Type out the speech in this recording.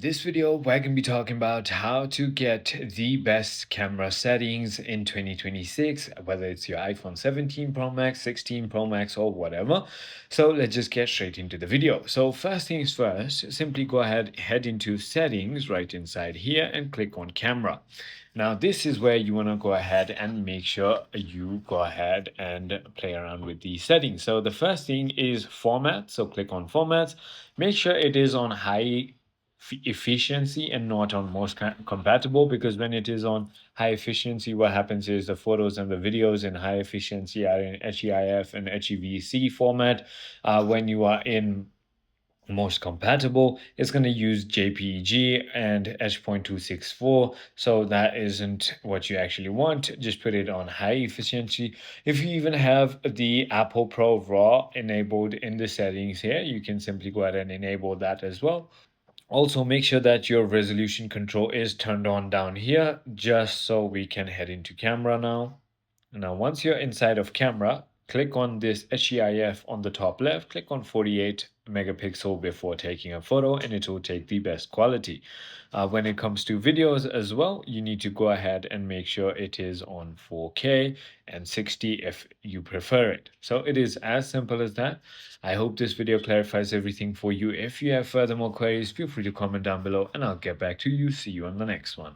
this video, we're going to be talking about how to get the best camera settings in 2026, whether it's your iPhone 17 Pro Max, 16 Pro Max, or whatever. So let's just get straight into the video. So first things first, simply go ahead, head into settings right inside here and click on camera. Now, this is where you want to go ahead and make sure you go ahead and play around with these settings. So the first thing is format. So click on formats. Make sure it is on high efficiency and not on most compatible, because when it is on high efficiency, what happens is the photos and the videos in high efficiency are in HEIF and HEVC format. When you are in most compatible, it's going to use JPEG and H.264, so that isn't what you actually want. Just put it on high efficiency. If you even have the Apple ProRAW enabled in the settings here, you can simply go ahead and enable that as well. Also, make sure that your resolution control is turned on down here, just so we can head into camera now. Now, once you're inside of camera, click on this HEIF on the top left, click on 48 megapixel before taking a photo, and it will take the best quality. When it comes to videos as well, you need to go ahead and make sure it is on 4K and 60 if you prefer it. So it is as simple as that. I hope this video clarifies everything for you. If you have further more queries, feel free to comment down below and I'll get back to you. See you on the next one.